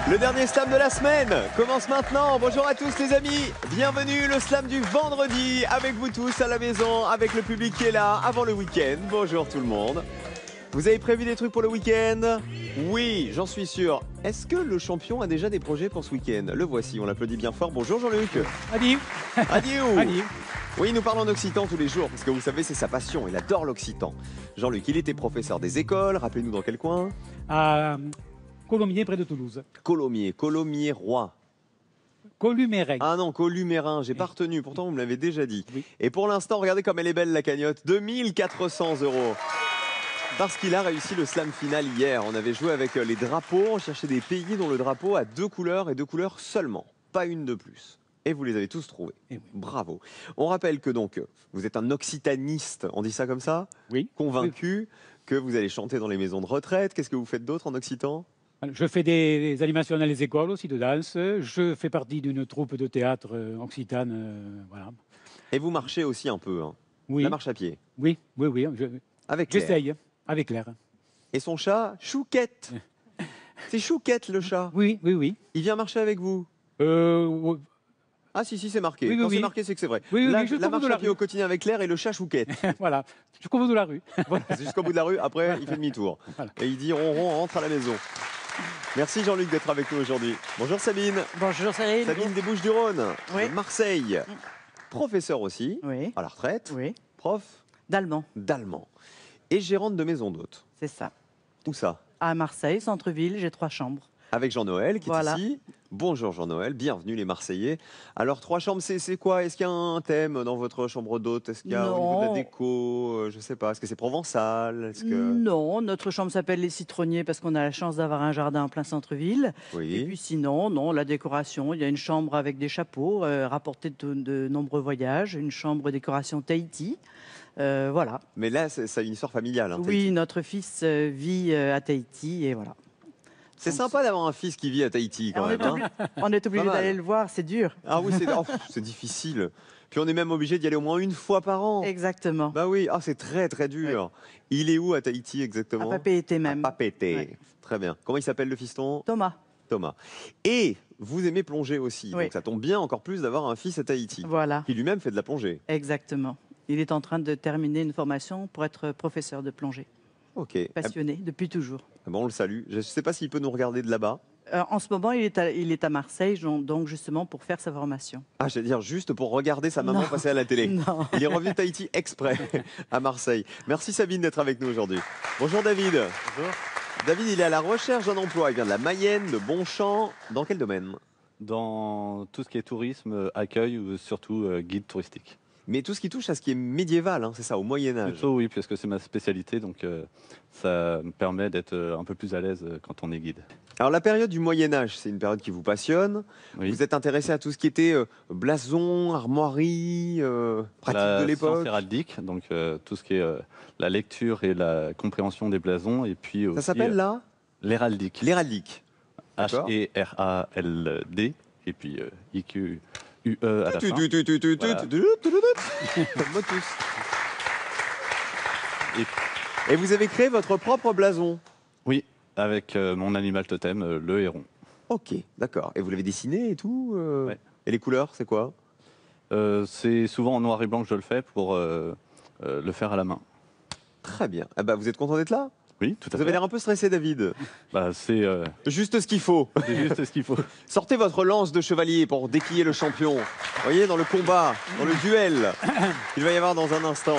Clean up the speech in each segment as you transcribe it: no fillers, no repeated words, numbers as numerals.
Le dernier slam de la semaine commence maintenant. Bonjour à tous les amis, bienvenue le slam du vendredi avec vous tous à la maison, avec le public qui est là avant le week-end. Bonjour tout le monde. Vous avez prévu des trucs pour le week-end? Oui, j'en suis sûr. Est-ce que le champion a déjà des projets pour ce week-end? Le voici, on l'applaudit bien fort. Bonjour Jean-Luc. Adieu. Adieu. Adieu. Oui, nous parlons en occitan tous les jours, parce que vous savez, c'est sa passion, il adore l'occitan. Jean-Luc, il était professeur des écoles, rappelez-nous dans quel coin? À Colomiers, près de Toulouse. Colomiers-Roi. Columérin. Ah non, Columérin, j'ai pas retenu, pourtant vous me l'avez déjà dit. Oui. Et pour l'instant, regardez comme elle est belle la cagnotte, 2400 €. Parce qu'il a réussi le slam final hier. On avait joué avec les drapeaux, on cherchait des pays dont le drapeau a 2 couleurs et 2 couleurs seulement, pas une de plus. Et vous les avez tous trouvés. Oui. Bravo. On rappelle que donc, vous êtes un occitaniste, on dit ça comme ça? Oui. Convaincu que vous allez chanter dans les maisons de retraite. Qu'est-ce que vous faites d'autre en occitan? Je fais des animations dans les écoles aussi de danse. Je fais partie d'une troupe de théâtre occitane. Voilà. Et vous marchez aussi un peu, hein? Oui. La marche à pied. Oui. Avec Claire. J'essaye, avec l'air. Et son chat, Chouquette. C'est Chouquette le chat. Oui. Il vient marcher avec vous? Oui. Ah si, c'est marqué. Oui, Quand c'est oui. marqué, c'est que c'est vrai. Oui, la jusqu'au bout marche de à la pied rue. au quotidien avec Claire et le chat Chouquette. Voilà. Jusqu'au bout de la rue. C'est jusqu'au bout de la rue. Après, il fait demi-tour. Voilà. Et il dit ronron, rentre à la maison. Merci Jean-Luc d'être avec nous aujourd'hui. Bonjour Sabine. Bonjour Cyril. Sabine des Bouches-du-Rhône, Oui. de Marseille. Professeur aussi, Oui. à la retraite. Oui. Prof D'allemand, d'allemand. Et gérante de maison d'hôtes. c'est ça. Où ça? À Marseille, centre-ville, j'ai 3 chambres. Avec Jean-Noël qui Voilà. est ici. Bonjour Jean-Noël, bienvenue les Marseillais. Alors 3 chambres, c'est quoi? Est-ce qu'il y a un thème dans votre chambre d'hôte? Est-ce qu'il y a au niveau de la Non. déco? Je sais pas, est-ce que c'est provençal? Est-ce que... Non, notre chambre s'appelle les Citronniers parce qu'on a la chance d'avoir un jardin en plein centre-ville. Et Oui. puis sinon, non, la décoration, il y a une chambre avec des chapeaux rapportés de nombreux voyages, une chambre décoration Tahiti. Voilà. Mais là, ça a une histoire familiale. hein, Oui, Tahiti. notre fils vit à Tahiti et voilà. C'est sympa d'avoir un fils qui vit à Tahiti quand on, même. est hein. on est obligé Pas mal. d'aller le voir, c'est dur. Ah oui, c'est difficile. Puis on est même obligé d'y aller au moins une fois par an. Exactement. Bah oui, c'est très très dur. Il est où à Tahiti exactement? À Papeete même. À Papeete. Ouais. Très bien. Comment il s'appelle le fiston? Thomas. Thomas. Et vous aimez plonger aussi. Oui. Donc ça tombe bien encore plus d'avoir un fils à Tahiti. Voilà. Qui lui-même fait de la plongée. Exactement. Il est en train de terminer une formation pour être professeur de plongée. Ok. Passionné depuis toujours. Bon, on le salue. Je ne sais pas s'il peut nous regarder de là-bas. En ce moment, il est à Marseille, donc justement pour faire sa formation. Ah, j'allais dire juste pour regarder sa maman Non. passer à la télé. Non. Il est revenu de Tahiti exprès à Marseille. Merci Sabine d'être avec nous aujourd'hui. Bonjour David. Bonjour. David, il est à la recherche d'un emploi. Il vient de la Mayenne, de Bonchamp. Dans quel domaine? Dans tout ce qui est tourisme, accueil ou surtout guide touristique. Mais tout ce qui touche à ce qui est médiéval, hein, c'est ça, au Moyen-Âge. Plutôt oui, puisque c'est ma spécialité, donc ça me permet d'être un peu plus à l'aise quand on est guide. Alors la période du Moyen-Âge, c'est une période qui vous passionne. Oui. Vous êtes intéressé à tout ce qui était blason, armoirie, pratique La de l'époque. science héraldique, donc tout ce qui est la lecture et la compréhension des blasons, et puis Ça aussi, s'appelle là l'héraldique. l'héraldique. D'accord. H-E-R-A-L-D, et puis I-Q-U-E à la fin. Voilà. Comme moi tous. Et vous avez créé votre propre blason. Oui, avec mon animal totem, le héron. Ok, d'accord. Et vous l'avez dessiné et tout Ouais. Et les couleurs, c'est quoi? C'est souvent en noir et blanc que je le fais pour le faire à la main. Très bien. Ah bah, vous êtes content d'être là? Oui, tout à Vous avez fait. l'air un peu stressé, David. Bah, c'est Juste ce qu'il faut. juste ce qu'il faut. Sortez votre lance de chevalier pour déquiller le champion. Vous voyez, dans le combat, dans le duel qu'il va y avoir dans un instant.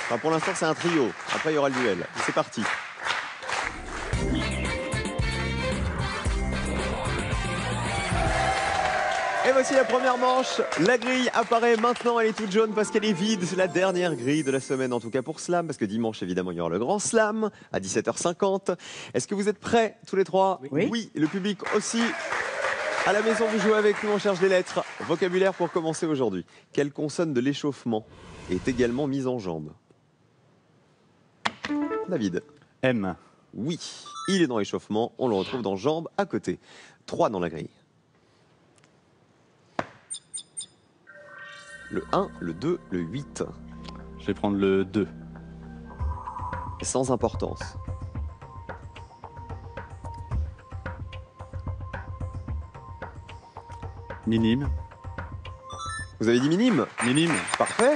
Enfin, pour l'instant, c'est un trio. Après, il y aura le duel. C'est parti. Et voici la première manche. La grille apparaît maintenant. Elle est toute jaune parce qu'elle est vide. C'est la dernière grille de la semaine, en tout cas pour Slam. Parce que dimanche, évidemment, il y aura le grand Slam à 17h50. Est-ce que vous êtes prêts, tous les trois? Oui. Le public aussi. À la maison, vous jouez avec nous. On cherche des lettres. Vocabulaire pour commencer aujourd'hui. Quelle consonne de l'échauffement est également mise en jambe? David. M. Oui, il est dans l'échauffement. On le retrouve dans jambes à côté. 3 dans la grille. Le 1, le 2, le 8. Je vais prendre le 2. Sans importance. Minime. Vous avez dit minime? Minime. Parfait.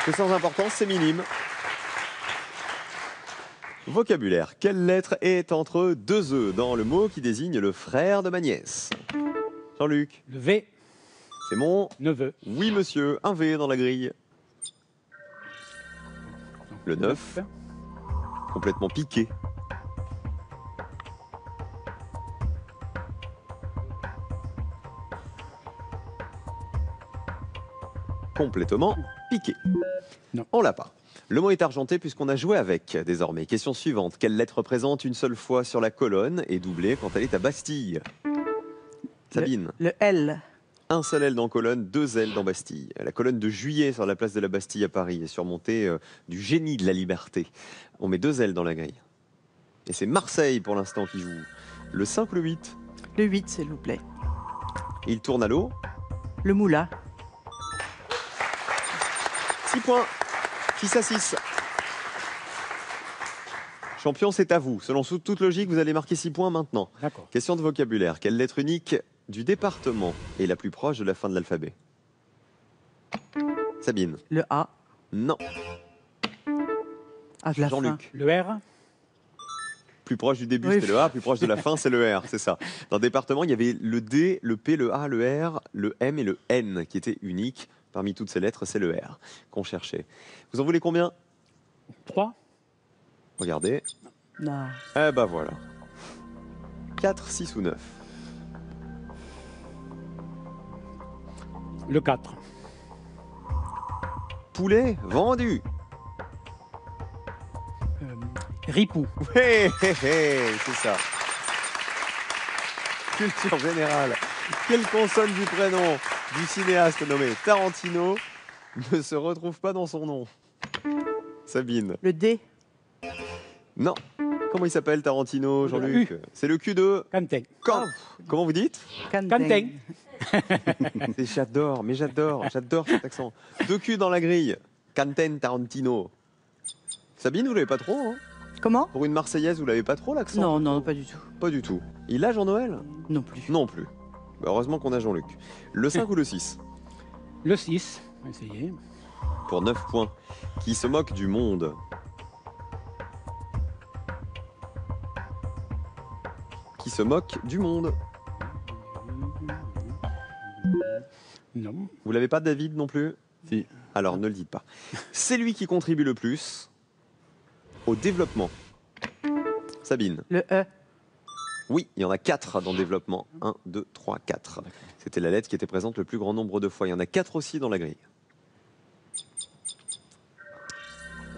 C'est sans importance, c'est minime. Vocabulaire. Quelle lettre est entre deux E dans le mot qui désigne le frère de ma nièce? Jean-Luc. Le V, C'est mon... neveu. Oui, monsieur. Un V dans la grille. Le 9. Complètement piqué. Complètement piqué. Non. On l'a pas. Le mot est argenté puisqu'on a joué avec désormais. Question suivante. Quelle lettre présente une seule fois sur la colonne et doublée quand elle est à Bastille? Sabine. Le L. Un seul L dans colonne, 2 L dans Bastille. La colonne de Juillet sur la place de la Bastille à Paris est surmontée du génie de la liberté. On met 2 L dans la grille. Et c'est Marseille pour l'instant qui joue. Le 5 ou le 8? Le 8, s'il vous plaît. Il tourne à l'eau. Le Moula. 6 points. 6 à 6. Champion, c'est à vous. Selon toute logique, vous allez marquer 6 points maintenant. D'accord. Question de vocabulaire. Quelle lettre unique du département est la plus proche de la fin de l'alphabet? Sabine. Le A. Non. Ah, de la fin. Jean-Luc. Le R, Plus proche du début, Oui. c'était le A. Plus proche de la fin, c'est le R. C'est ça. Dans le département, il y avait le D, le P, le A, le R, le M et le N qui étaient uniques. Parmi toutes ces lettres, c'est le R qu'on cherchait. Vous en voulez combien? 3, Regardez. Non. Eh ben voilà. 4, 6 ou 9. le 4, Poulet vendu. Ripou, Hé, hé, hé, c'est ça. Culture générale. Quelle consonne du prénom du cinéaste nommé Tarantino ne se retrouve pas dans son nom? Sabine. Le D. Non. Comment il s'appelle Tarantino, Jean-Luc? C'est le Q de... Quentin, Quand? Comment vous dites? Quentin, J'adore, mais j'adore cet accent. 2 Q dans la grille. Quentin Tarantino. Sabine, vous l'avez pas trop, hein? Comment? Pour une Marseillaise, vous l'avez pas trop l'accent? Non, non, pas du tout. Pas du tout. Il a Jean-Noël? Non plus. Non plus. Bah, heureusement qu'on a Jean-Luc. Le 5 ou le 6? le 6, essayez. Pour 9 points. Qui se moque du monde? Qui se moque du monde? Non, Vous l'avez pas, David, non plus? Si. Alors, ne le dites pas. C'est lui qui contribue le plus au développement. Sabine. Le E. Oui, il y en a 4 dans le développement. 1, 2, 3, 4. C'était la lettre qui était présente le plus grand nombre de fois. Il y en a 4 aussi dans la grille.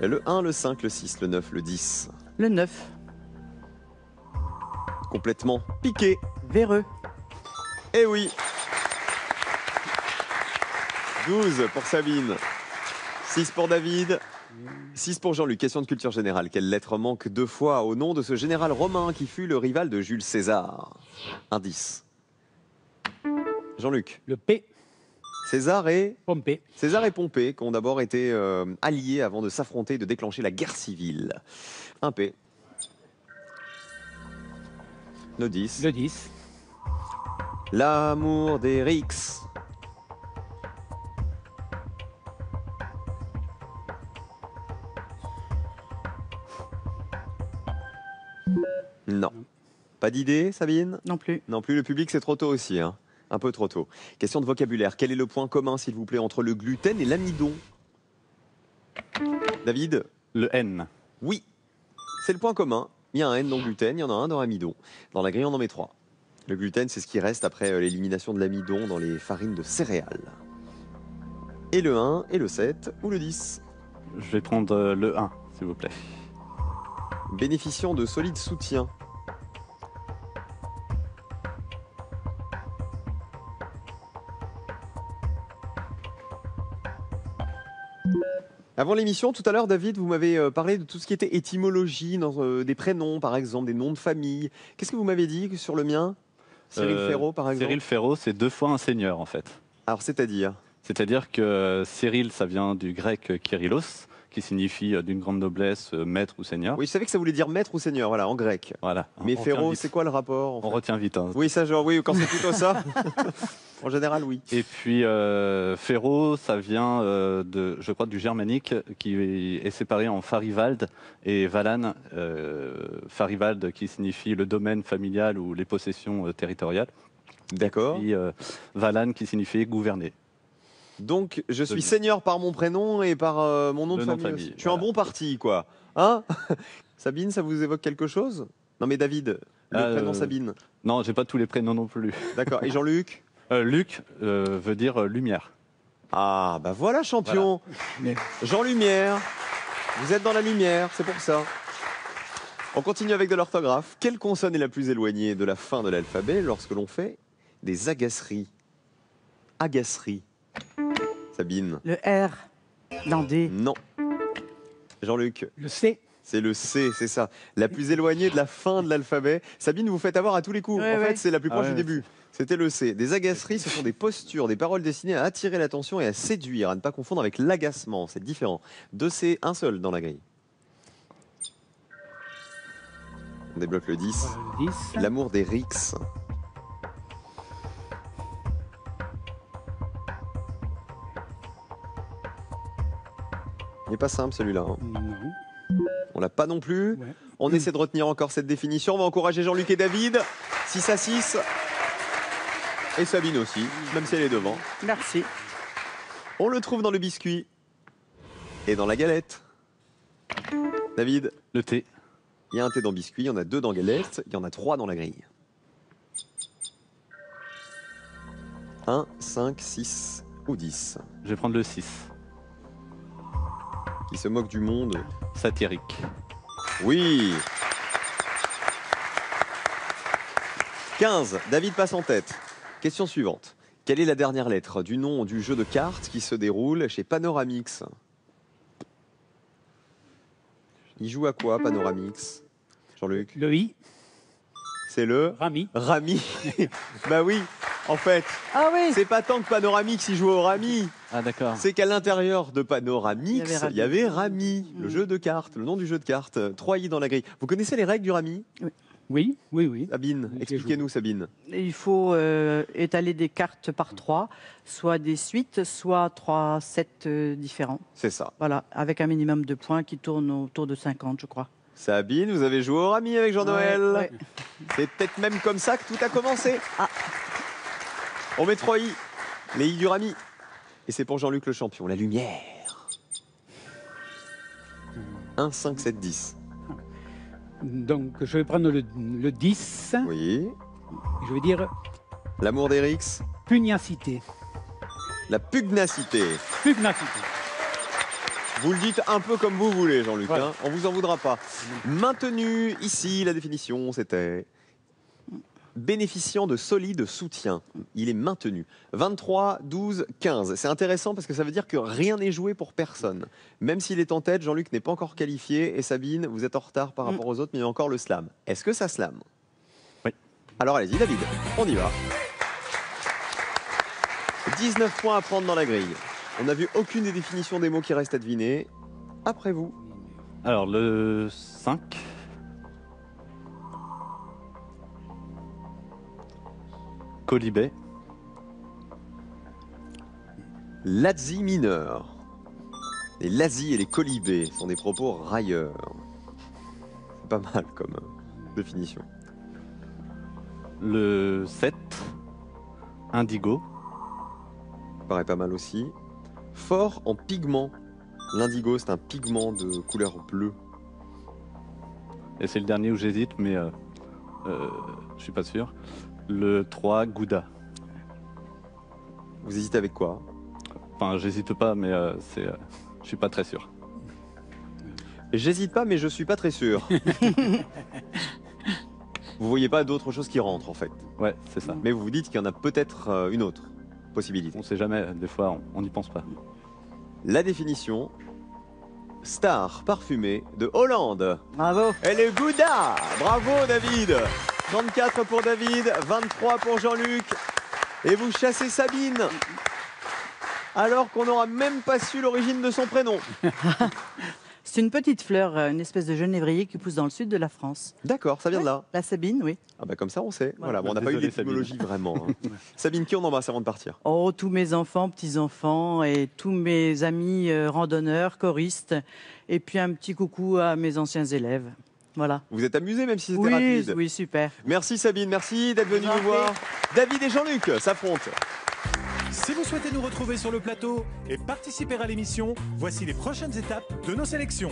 Le 1, le 5, le 6, le 9, le 10. Le 9. Complètement piqué. Véreux. Eh oui. 12 pour Sabine. 6 pour David. 6 pour Jean-Luc. Question de culture générale. Quelle lettre manque 2 fois au nom de ce général romain qui fut le rival de Jules César? Indice. Jean-Luc. le P, César et Pompée, Pompée, qui ont d'abord été alliés avant de s'affronter et de déclencher la guerre civile. Un P. Le 10. le 10, L'amour des Rix. Non. Pas d'idée, Sabine? Non plus. Non plus, le public, c'est trop tôt aussi. Hein. Un peu trop tôt. Question de vocabulaire. Quel est le point commun, s'il vous plaît, entre le gluten et l'amidon? David? Le N. Oui. C'est le point commun. Il y a un N dans gluten, il y en a un dans amidon. Dans la grille, on en met 3. Le gluten, c'est ce qui reste après l'élimination de l'amidon dans les farines de céréales. Et le 1, et le 7, ou le 10. Je vais prendre le 1, s'il vous plaît. Bénéficiant de solides soutiens. Avant l'émission, tout à l'heure, David, vous m'avez parlé de tout ce qui était étymologie, des prénoms, par exemple, des noms de famille. Qu'est-ce que vous m'avez dit sur le mien? Cyril Ferraud, par exemple. Cyril Ferraud, c'est 2 fois un seigneur, en fait. Alors, c'est-à-dire? C'est-à-dire que Cyril, ça vient du grec Kyrillos, qui signifie d'une grande noblesse, maître ou seigneur. Oui, je savais que ça voulait dire maître ou seigneur, voilà, en grec. Voilà. Mais On Ferraud, retient c'est vite. quoi le rapport en fait? On retient vite. Hein. Oui, ça, genre, oui, quand c'est plutôt ça. En général, oui. Et puis Ferraud, ça vient je crois, du germanique, qui est séparé en Farivald et Valan. Farivald qui signifie le domaine familial ou les possessions territoriales. D'accord. Et Valan qui signifie gouverner. Donc, je suis Denis. seigneur par mon prénom et par mon nom de Le nom de famille. famille, aussi. Je suis un voilà. bon parti, quoi. Hein? Sabine, ça vous évoque quelque chose? Non, mais David, le prénom Sabine. Non, j'ai pas tous les prénoms non plus. D'accord. Et Jean-Luc? Luc veut dire lumière. Ah, bah voilà, champion. Mais- Jean Lumière. Vous êtes dans la lumière, c'est pour ça. On continue avec de l'orthographe. Quelle consonne est la plus éloignée de la fin de l'alphabet lorsque l'on fait des agaceries? Agaceries. Sabine? Le R dans D. Non. Jean-Luc? Le C. C'est le C, c'est ça. La plus éloignée de la fin de l'alphabet. Sabine, vous faites avoir à tous les coups. Ouais, en fait, ouais. c'est la plus proche ouais, du début. C'était le C. Des agaceries, ce sont des postures, des paroles destinées à attirer l'attention et à séduire, à ne pas confondre avec l'agacement. C'est différent. Deux C, un seul dans la grille. On débloque le 10. Voilà, le 10. L'amour des rixes. Il n'est pas simple celui-là. Hein. Non. On l'a pas non plus. Ouais. On essaie de retenir encore cette définition. On va encourager Jean-Luc et David. 6-6. Et Sabine aussi, même si elle est devant. Merci. On le trouve dans le biscuit et dans la galette. David, Le T. il y a un thé dans biscuit, il y en a 2 dans galette, il y en a 3 dans la grille. 1, 5, 6 ou 10. Je vais prendre le 6. Qui se moque du monde. Satirique. Oui. 15. David passe en tête. Question suivante. Quelle est la dernière lettre du nom du jeu de cartes qui se déroule chez Panoramix? Il joue à quoi, Panoramix? Jean-Luc? Le I. C'est le Rami. Rami. Bah oui, en fait, Ah oui. c'est pas tant que Panoramix il joue au Rami, Ah d'accord. c'est qu'à l'intérieur de Panoramix, il y avait Rami, le Mm. jeu de cartes, le nom du jeu de cartes. 3 i dans la grille. Vous connaissez les règles du Rami? Oui, oui, oui. Sabine, Oui, expliquez-nous Sabine. Il faut étaler des cartes par 3, soit des suites, soit 3 sets différents. C'est ça. Voilà, avec un minimum de points qui tourne autour de 50, je crois. Sabine, vous avez joué au Rami avec Jean-Noël. Ouais, ouais. C'est peut-être même comme ça que tout a commencé. Ah. On met 3 i, les i du Rami. Et c'est pour Jean-Luc le champion, la lumière. 1, 5, 7, 10. Donc, je vais prendre le 10. Oui. Je vais dire L'amour d'Erix, pugnacité. la pugnacité. Pugnacité. Vous le dites un peu comme vous voulez, Jean-Luc. Voilà. Hein, on vous en voudra pas. Maintenu, ici, la définition, c'était bénéficiant de solide soutien. Il est maintenu. 23, 12, 15. C'est intéressant parce que ça veut dire que rien n'est joué pour personne. Même s'il est en tête, Jean-Luc n'est pas encore qualifié. Et Sabine, vous êtes en retard par rapport aux autres, mais il y a encore le slam. Est-ce que ça slam? Oui. Alors allez-y, David, on y va. 19 points à prendre dans la grille. On n'a vu aucune des définitions des mots qui restent à deviner. Après vous. Alors le 5. Colibet. Lazzi mineur. Les lazzi et les colibés sont des propos railleurs. C'est pas mal comme définition. Le 7. Indigo. Paraît pas mal aussi. Fort en pigment. L'indigo, c'est un pigment de couleur bleue. Et c'est le dernier où j'hésite, mais je suis pas sûr. Le 3. Gouda. Vous hésitez avec quoi? Enfin, j'hésite pas, mais je suis pas très sûr. J'hésite pas, mais je suis pas très sûr. Vous voyez pas d'autres choses qui rentrent en fait. Ouais, c'est ça. Mais vous vous dites qu'il y en a peut-être une autre possibilité. On sait jamais, des fois on n'y pense pas. La définition, star parfumée de Hollande. Bravo. Elle est Gouda. Bravo David. 34 pour David, 23 pour Jean-Luc. Et vous chassez Sabine. Alors qu'on n'aura même pas su l'origine de son prénom. C'est une petite fleur, une espèce de genévrier qui pousse dans le sud de la France. D'accord, ça vient de là. La Sabine, oui. Ah bah comme ça on sait. Voilà, bon, on n'a pas eu Désolé, l'étymologie vraiment. Hein. Sabine, qui on embrasse avant de partir? Oh, tous mes enfants, petits-enfants et tous mes amis randonneurs, choristes. Et puis un petit coucou à mes anciens élèves. Voilà. Vous êtes amusés même si c'était Oui, rapide. oui, super. Merci Sabine, merci d'être venu Je vous en nous voir. prie. David et Jean-Luc s'affrontent. Si vous souhaitez nous retrouver sur le plateau et participer à l'émission, voici les prochaines étapes de nos sélections.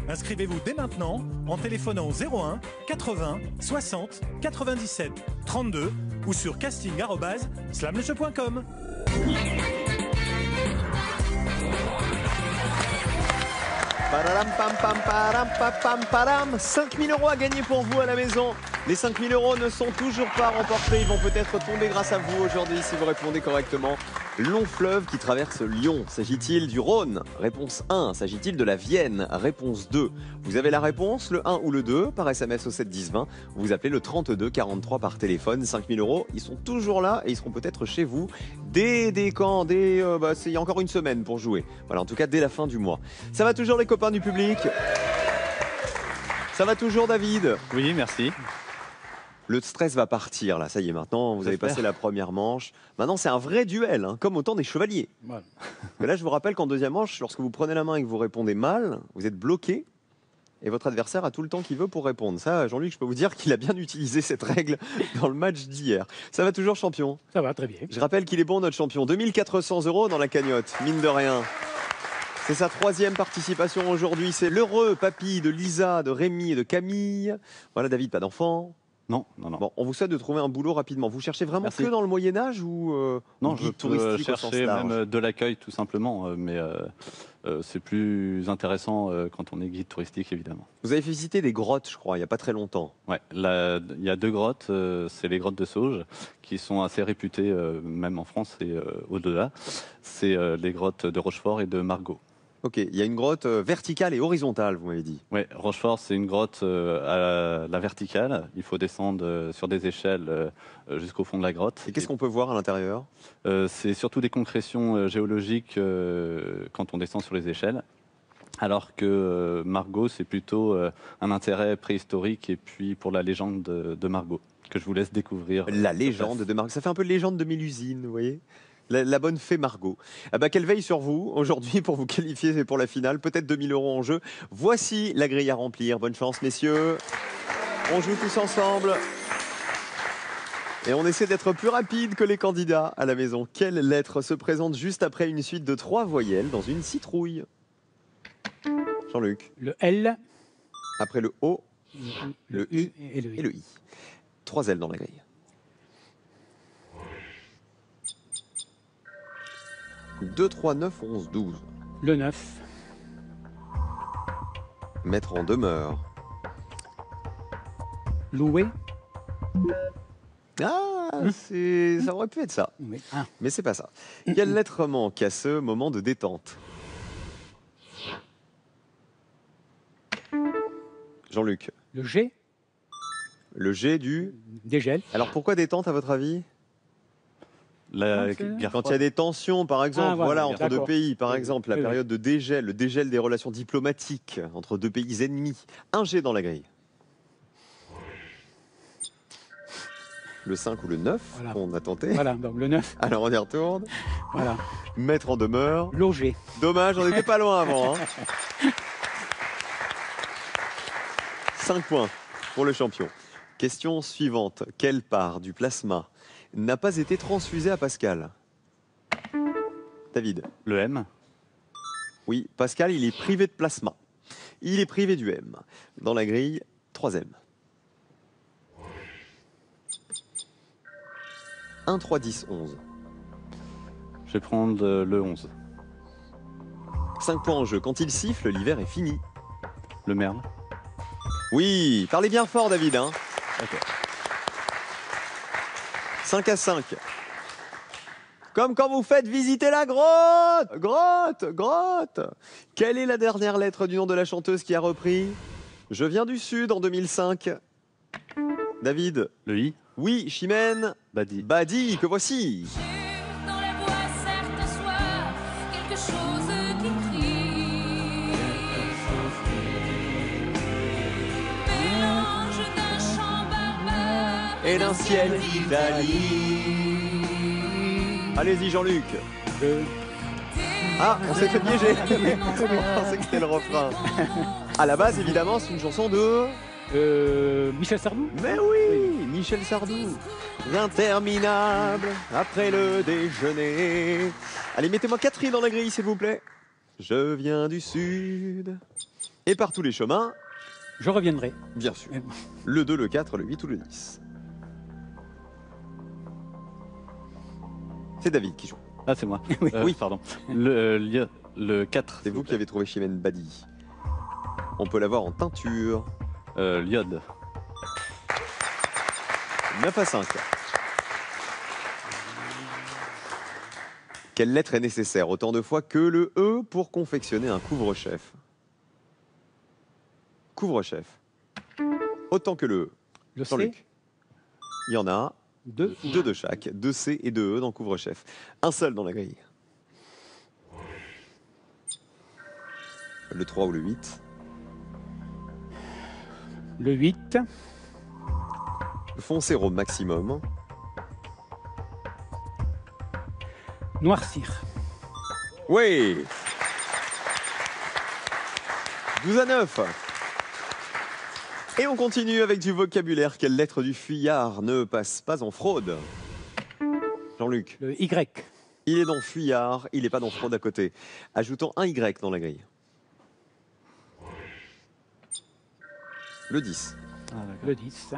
Inscrivez-vous dès maintenant en téléphonant au 01 80 60 97 32 ou sur casting@slamlejeu.com. Pararam, pam, pam, param, pam, pam, param. 5 000 € à gagner pour vous à la maison. Les 5 000 € ne sont toujours pas remportés. Ils vont peut-être tomber grâce à vous aujourd'hui si vous répondez correctement. Long fleuve qui traverse Lyon. S'agit-il du Rhône? Réponse 1. S'agit-il de la Vienne? Réponse 2. Vous avez la réponse, le 1 ou le 2, par SMS au 7 10 20. Vous appelez le 32 43 par téléphone. 5 000 €, ils sont toujours là et ils seront peut-être chez vous dès quand il y a encore une semaine pour jouer. Voilà, en tout cas dès la fin du mois. Ça va toujours les copains du public? Ça va toujours David? Oui, merci. Le stress va partir là, ça y est, maintenant vous avez J'espère. passé la première manche. Maintenant c'est un vrai duel, hein, comme au temps des chevaliers. Voilà. Mais là je vous rappelle qu'en deuxième manche, lorsque vous prenez la main et que vous répondez mal, vous êtes bloqué et votre adversaire a tout le temps qu'il veut pour répondre. Ça, Jean-Luc, je peux vous dire qu'il a bien utilisé cette règle dans le match d'hier. Ça va toujours champion? Ça va, très bien. Je rappelle qu'il est bon notre champion. 2400 € dans la cagnotte, mine de rien. C'est sa 3e participation aujourd'hui. C'est l'heureux papy de Lisa, de Rémi et de Camille. Voilà David, pas d'enfant. Non, non, non. Bon, on vous souhaite de trouver un boulot rapidement. Vous cherchez vraiment Merci. que dans le Moyen-Âge ou Non, ou je guide peux touristique au sens chercher large? même de l'accueil tout simplement, mais c'est plus intéressant quand on est guide touristique évidemment. Vous avez fait visiter des grottes, je crois, il n'y a pas très longtemps. Ouais, il y a 2 grottes, c'est les grottes de Sauge, qui sont assez réputées même en France et au-delà. C'est les grottes de Rochefort et de Margaux. Ok, il y a une grotte verticale et horizontale, vous m'avez dit. Ouais, Rochefort, c'est une grotte à la verticale. Il faut descendre sur des échelles jusqu'au fond de la grotte. Et qu'est-ce qu'on peut voir à l'intérieur? C'est surtout des concrétions géologiques quand on descend sur les échelles. Alors que Margaux, c'est plutôt un intérêt préhistorique et puis pour la légende de Margaux, que je vous laisse découvrir. La légende de Margot. Ça fait un peu légende de Mélusine, vous voyez? La bonne fée Margot. Ah bah, qu'elle veille sur vous aujourd'hui pour vous qualifier pour la finale. Peut-être 2000 € en jeu. Voici la grille à remplir. Bonne chance, messieurs. On joue tous ensemble. Et on essaie d'être plus rapide que les candidats à la maison. Quelle lettre se présente juste après une suite de 3 voyelles dans une citrouille? Jean-Luc. Le L, Après le O le U et le I. et le I. 3 L dans la grille. 2, 3, 9, 11, 12. Le 9, Mettre en demeure. louer. Ah, ça aurait pu être ça. Oui. Ah, Mais c'est pas ça. Quelle lettre manque à ce moment de détente? Jean-Luc. le G, Le G du... dégel. Alors pourquoi détente à votre avis? La c'est- guerre Quand il y a froide. des tensions, par exemple, Ah, voilà, entre deux d'accord. pays, par Oui, exemple, la oui, oui. période de dégel, le dégel des relations diplomatiques entre deux pays ennemis. Un G dans la grille. Le 5 ou le 9, Voilà. on a tenté. Voilà, donc le 9, Alors on y retourne. voilà. Mettre en demeure. Loger. Dommage, on n'était pas loin avant. 5 points pour le champion. Question suivante. Quelle part du plasma n'a pas été transfusée à Pascal? David. Le M. Oui, Pascal, il est privé de plasma. Il est privé du M. Dans la grille, 3M. 1, 3, 10, 11. Je vais prendre le 11. 5 points en jeu. Quand il siffle, l'hiver est fini. Le Merle. Oui, parlez bien fort, David. Hein. Ok. 5 à 5. Comme quand vous faites visiter la grotte. Grotte. Quelle est la dernière lettre du nom de la chanteuse qui a repris Je viens du Sud en 2005? David? Le I. Oui, Chimène? Badi. Badi, que voici. Dans les bois, certains soirs, quelque chose qui crie. Mélange d'un chant barbare Et d'un ciel d'Italie. Allez-y, Jean-Luc. Ah, on s'est fait piéger. On pensait que c'était le refrain. À la base, évidemment, c'est une chanson de... Michel Sardou. Mais oui, Michel Sardou. Interminable, après le déjeuner. Allez, mettez-moi Catherine dans la grille, s'il vous plaît. Je viens du Sud. Et par tous les chemins, Je reviendrai. bien sûr. Le 2, le 4, le 8 ou le 10. C'est David qui joue. Ah, c'est moi. Oui. Pardon. Le 4. C'est vous qui avez trouvé Chimène Badi. On peut l'avoir en teinture. L'iode. 9 à 5. Quelle lettre est nécessaire autant de fois que le E pour confectionner un couvre-chef? Couvre-chef. Autant que le E. Le C. Jean-Luc. Il y en a 2. 2 de chaque. 2 C et 2 E dans couvre-chef. Un seul dans la grille. Le 3 ou le 8. Le 8. Foncez au maximum. Noircir. Oui. 12 à 9. Et on continue avec du vocabulaire. Quelle lettre du fuyard ne passe pas en fraude? Jean-Luc. Le Y. Il est dans fuyard, il n'est pas dans fraude à côté. Ajoutons un Y dans la grille. Le 10. Ah, d'accord. Le 10.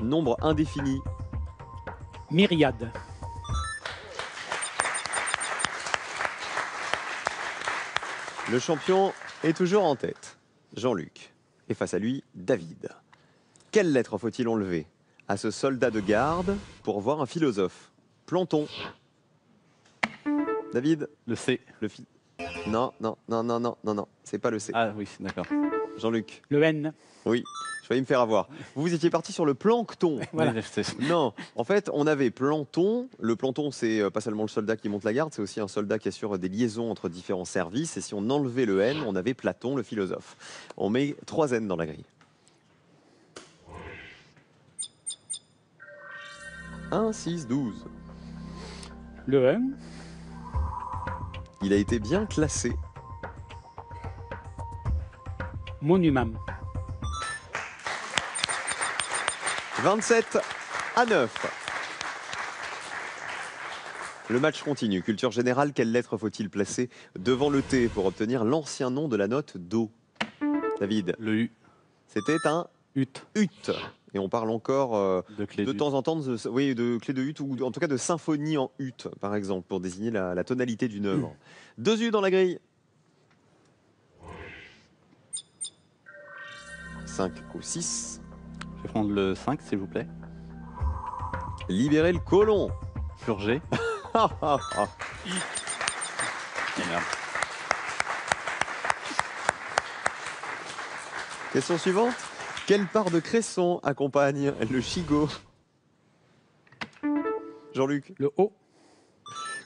Nombre indéfini. Myriade. Le champion est toujours en tête. Jean-Luc. Et face à lui, David. Quelle lettre faut-il enlever à ce soldat de garde pour voir un philosophe? Planton. David. Le C. Le Non, c'est pas le C. Ah oui, d'accord. Jean-Luc. Le N. Oui, je failli me faire avoir. Vous étiez parti sur le plancton. Voilà. Oui, c'est- Non, en fait, on avait planton. Le planton, c'est pas seulement le soldat qui monte la garde, c'est aussi un soldat qui assure des liaisons entre différents services. Et si on enlevait le N, on avait Platon, le philosophe. On met 3 N dans la grille. 1, 6, 12. Le 1. Il a été bien classé. Monument. 27 à 9. Le match continue. Culture générale, quelle lettre faut-il placer devant le T pour obtenir l'ancien nom de la note Do? David. Le U. C'était un Ut. ut. Et on parle encore De clé de du- temps en temps de clé de ut ou en tout cas de symphonie en ut, par exemple, pour désigner la tonalité d'une œuvre. 2 U dans la grille. 5 ou 6. Je vais prendre le 5, s'il vous plaît. Libérer le colon. Purger. Ah, ah, ah. Et merde. Question suivante. Quelle part de cresson accompagne le chigot? Jean-Luc. Le O.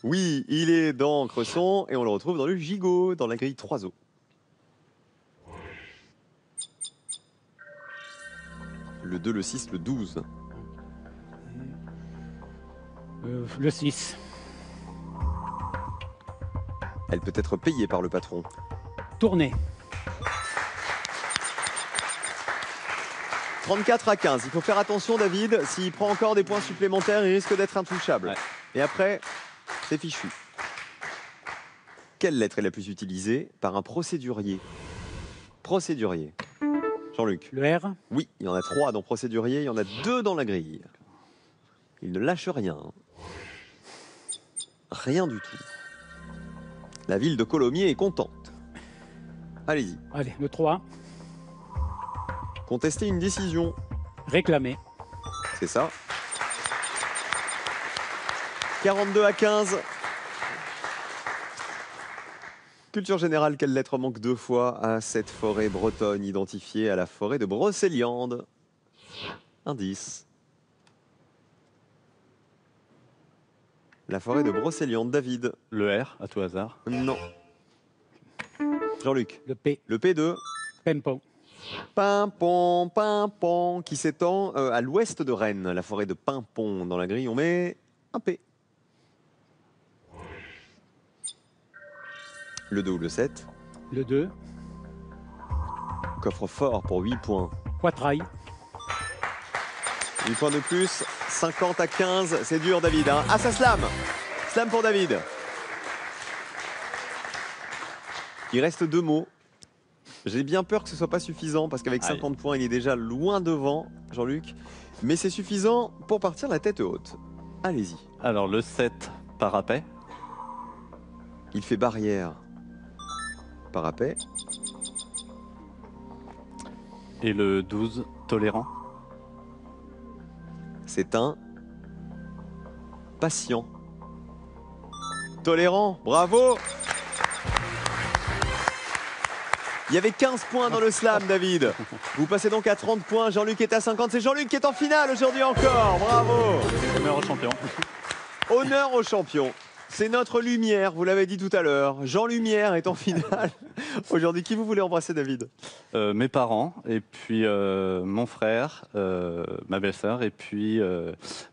Oui, il est dans cresson et on le retrouve dans le gigot, dans la grille 3O. Le 2, le 6, le 12. Le 6. Elle peut être payée par le patron. Tourner. 34 à 15. Il faut faire attention, David. S'il prend encore des points supplémentaires, il risque d'être intouchable. Ouais. Et après, c'est fichu. Quelle lettre est la plus utilisée par un procédurier? Procédurier. Jean-Luc. Le R. Oui, il y en a 3 dans procédurier, il y en a 2 dans la grille. Il ne lâche rien. Rien du tout. La ville de Colomiers est contente. Allez-y. Allez, le 3. Contester une décision. Réclamer. C'est ça. 42 à 15. Culture générale, quelle lettre manque 2 fois à cette forêt bretonne identifiée à la forêt de Brocéliande? Indice. La forêt de Brocéliande, David. Le R, à tout hasard. Non. Jean-Luc. Le P. Le P2. Pimpon. Pimpon, qui s'étend à l'ouest de Rennes, la forêt de Pimpon. Dans la grille, on met un P. Le 2 ou le 7. Le 2. Coffre fort pour 8 points. Poitrail. 8 points de plus, 50 à 15. C'est dur, David. Hein. Ah, ça slam. Slam pour David. Il reste 2 mots. J'ai bien peur que ce soit pas suffisant parce qu'avec 50 points, il est déjà loin devant, Jean-Luc. Mais c'est suffisant pour partir la tête haute. Allez-y. Alors le 7, parapet. Il fait barrière. Parapet. Et le 12, tolérant. C'est un patient. Tolérant, bravo. Il y avait 15 points dans le slam, David. Vous passez donc à 30 points. Jean-Luc est à 50. C'est Jean-Luc qui est en finale aujourd'hui encore. Bravo. Honneur au champion. Honneur au champion. C'est notre Lumière, vous l'avez dit tout à l'heure. Jean Lumière est en finale. Aujourd'hui, qui vous voulez embrasser, David? Mes parents, et puis mon frère, ma belle-sœur, et puis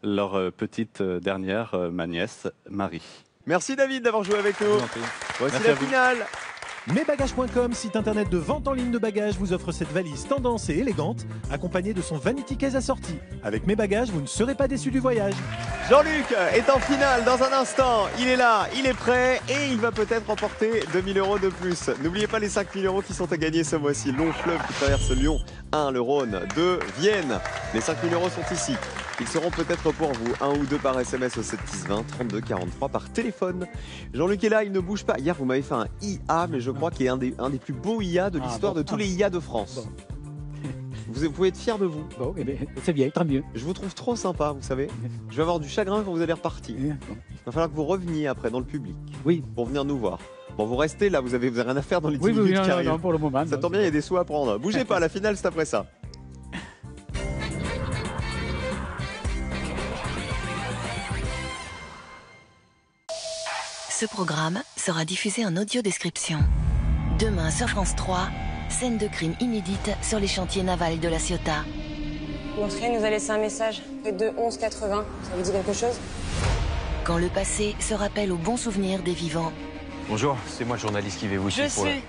leur petite dernière, ma nièce, Marie. Merci, David, d'avoir joué avec nous. Voici Merci la à vous. finale. Mesbagages.com, site internet de vente en ligne de bagages, vous offre cette valise tendance et élégante, accompagnée de son vanity case assorti. Avec Mes Bagages, vous ne serez pas déçus du voyage. Jean-Luc est en finale dans un instant. Il est là, il est prêt et il va peut-être remporter 2000 € de plus. N'oubliez pas les 5000 € qui sont à gagner ce mois-ci. Long fleuve qui traverse Lyon, 1 le Rhône, 2 Vienne. Les 5000 € sont ici. Ils seront peut-être pour vous, 1 ou 2 par SMS au 71020, 32 43 par téléphone. Jean-Luc est là, il ne bouge pas. Hier, vous m'avez fait un IA, mais je crois qu'il est un des plus beaux IA de l'histoire de tous les IA de France. Bon. Vous pouvez être fier de vous. Bon, eh bien, c'est bien, tant mieux. Je vous trouve trop sympa, vous savez. Je vais avoir du chagrin quand vous allez repartir. Bon. Il va falloir que vous reveniez après dans le public Oui. pour venir nous voir. Bon, vous restez là, vous avez rien à faire dans les 10 Oui, oui, minutes non, qui non, arrivent. non, pour le moment. Ça non. tombe bien, il y a des sous à prendre. Bougez pas, la finale, c'est après ça. Ce programme sera diffusé en audio description. Demain sur France 3, scène de crime inédite sur les chantiers navals de la Ciotat. Meurtrier nous a laissé un message, près de 1180. Ça vous dit quelque chose? Quand le passé se rappelle aux bons souvenirs des vivants. Bonjour, c'est moi le journaliste qui vais vous Je suivre. pour le- sais.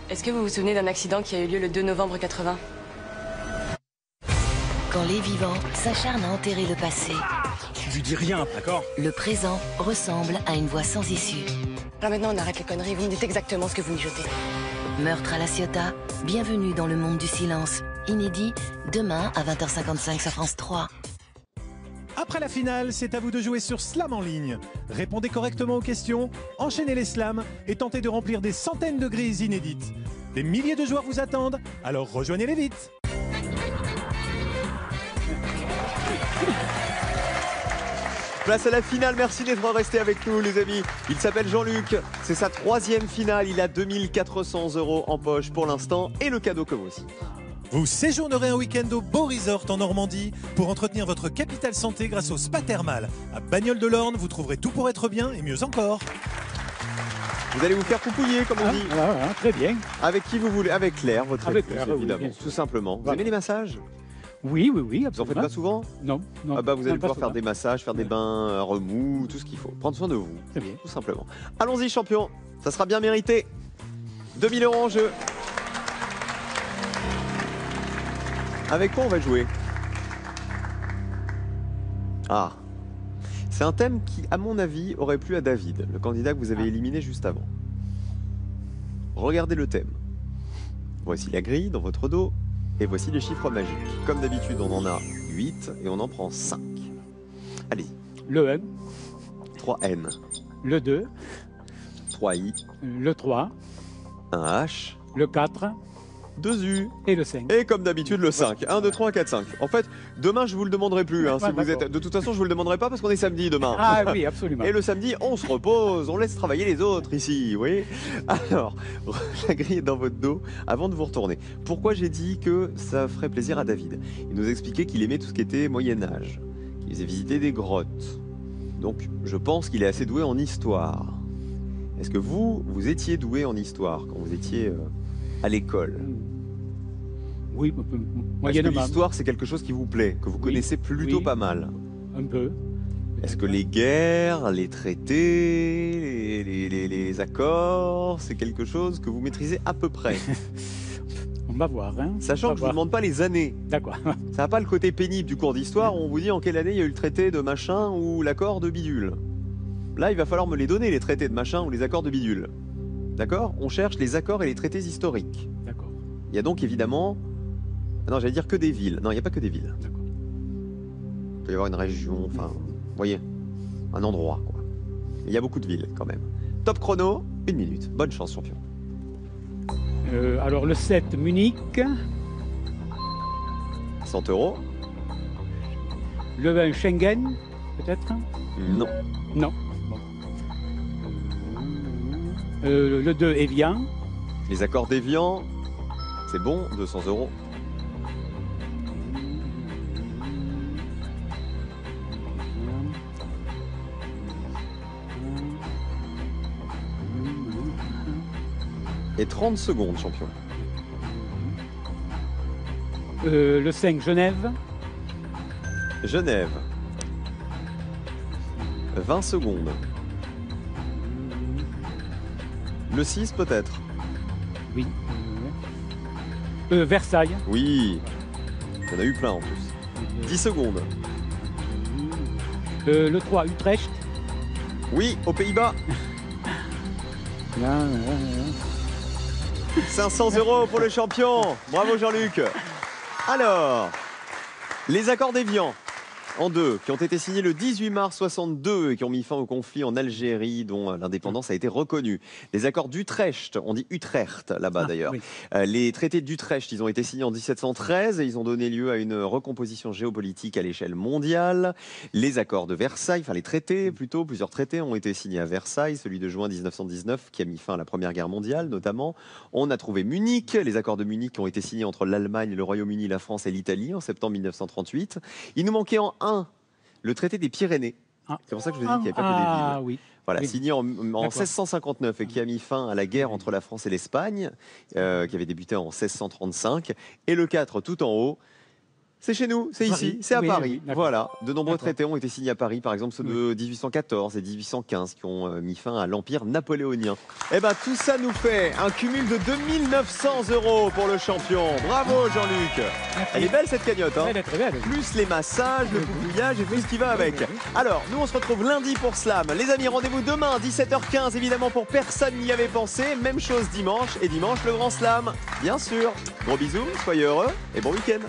Est-ce que vous vous souvenez d'un accident qui a eu lieu le 2 novembre 80? Quand les vivants s'acharnent à enterrer le passé. Je lui dis rien, d'accord? Le présent ressemble à une voie sans issue. Alors maintenant, on arrête les conneries, vous me dites exactement ce que vous mijotez. Meurtre à la Ciotat, bienvenue dans le monde du silence. Inédit, demain à 20h55 sur France 3. Après la finale, c'est à vous de jouer sur Slam en ligne. Répondez correctement aux questions, enchaînez les slams et tentez de remplir des centaines de grilles inédites. Des milliers de joueurs vous attendent, alors rejoignez-les vite. Place à la finale, merci d'être restés avec nous les amis. Il s'appelle Jean-Luc, c'est sa 3e finale, il a 2400 € en poche pour l'instant et le cadeau comme aussi. Vous séjournerez un week-end au Beau Resort en Normandie pour entretenir votre capital santé grâce au spa thermal. À Bagnoles-de-l'Orne, vous trouverez tout pour être bien et mieux encore. Vous allez vous faire poupouiller comme on dit. Voilà, voilà, très bien. Avec qui vous voulez, avec Claire, votre Avec épouse, Claire, oui, évidemment, bien sûr. tout simplement. Vous Voilà. aimez les massages? Oui, oui, oui, Vous en absolument. faites pas souvent? Non, non. Ah bah vous allez non, pas pouvoir faire souvent. des massages, faire des bains remous, tout ce qu'il faut. Prendre soin de vous, Très bien. tout simplement. Allons-y champion, ça sera bien mérité. 2000 € en jeu. Avec quoi on va jouer? Ah, c'est un thème qui, à mon avis, aurait plu à David, le candidat que vous avez éliminé juste avant. Regardez le thème. Voici la grille dans votre dos et voici les chiffres magiques. Comme d'habitude, on en a 8 et on en prend 5. Allez, Le 1, 3N, le 2, 3I, le 3, 1H, le 4, 2 U. Et le 5. Et comme d'habitude, le 5. 1, 2, 3, 4, 5. En fait, demain, je vous le demanderai plus. Hein, si Ouais, vous êtes... d'accord. De toute façon, je vous le demanderai pas parce qu'on est samedi demain. Ah oui, absolument. Et le samedi, on se repose, on laisse travailler les autres ici, vous voyez. Alors, la grille est dans votre dos avant de vous retourner. Pourquoi j'ai dit que ça ferait plaisir à David? Il nous expliquait qu'il aimait tout ce qui était Moyen-Âge, qu'il faisait visiter des grottes. Donc, je pense qu'il est assez doué en histoire. Est-ce que vous étiez doué en histoire quand vous étiez à l'école? Oui, Est-ce que moyennement. l'histoire, c'est quelque chose qui vous plaît, que vous connaissez plutôt oui. pas mal? Un peu. Est-ce que les guerres, les traités, les accords, c'est quelque chose que vous maîtrisez à peu près? On va voir. Hein. Sachant que je ne vous demande pas les années. D'accord. Ça n'a pas le côté pénible du cours d'histoire où on vous dit en quelle année il y a eu le traité de machin ou l'accord de bidule. Là, il va falloir me les donner, les traités de machin ou les accords de bidule. D'accord? On cherche les accords et les traités historiques. D'accord. Il y a donc évidemment... Ah non, j'allais dire que des villes. Non, il n'y a pas que des villes. D'accord. Il peut y avoir une région, enfin, vous voyez, un endroit, quoi. Mais il y a beaucoup de villes, quand même. Top chrono, 1 minute. Bonne chance, champion. Alors le 7, Munich. 100 €? Le 20, Schengen, peut-être? Non. Non. Bon. Le 2, Evian. Les accords d'Évian, c'est bon, 200 €. Et 30 secondes, champion. Le 5, Genève. Genève. 20 secondes. Le 6 peut-être. Oui. Versailles. Oui. Il y en a eu plein en plus. 10 secondes. Le 3, Utrecht. Oui, aux Pays-Bas. 500 € pour le champion. Bravo Jean-Luc. Alors, les accords d'Évian en 2, qui ont été signés le 18 mars 62 et qui ont mis fin au conflit en Algérie dont l'indépendance a été reconnue. Les accords d'Utrecht, on dit Utrecht là-bas d'ailleurs. Oui. Les traités d'Utrecht, ils ont été signés en 1713 et ils ont donné lieu à une recomposition géopolitique à l'échelle mondiale. Les accords de Versailles, enfin les traités plutôt, plusieurs traités ont été signés à Versailles, celui de juin 1919 qui a mis fin à la Première Guerre mondiale notamment. On a trouvé Munich, les accords de Munich qui ont été signés entre l'Allemagne, le Royaume-Uni, la France et l'Italie en septembre 1938. Il nous manquait en 1 le traité des Pyrénées. Ah. C'est pour ça que je vous ai dit qu'il n'y avait pas que des villes. Ah oui. Voilà, Oui. signé en 1659 et qui a mis fin à la guerre entre la France et l'Espagne, qui avait débuté en 1635. Et le 4, tout en haut, c'est chez nous, c'est Paris. ici, c'est à Oui, Paris. oui, d'accord. Voilà, de nombreux D'accord. traités ont été signés à Paris, par exemple ceux de 1814 et 1815 qui ont mis fin à l'Empire napoléonien. Et bien tout ça nous fait un cumul de 2900 € pour le champion. Bravo Jean-Luc. Elle est belle cette cagnotte, hein? Elle est très belle. Plus les massages, le poupouillage et tout ce qui va avec. Alors, nous on se retrouve lundi pour Slam. Les amis, rendez-vous demain, 17h15, évidemment pour personne n'y avait pensé. Même chose dimanche, et dimanche le grand Slam, bien sûr. Gros bisous, soyez heureux et bon week-end.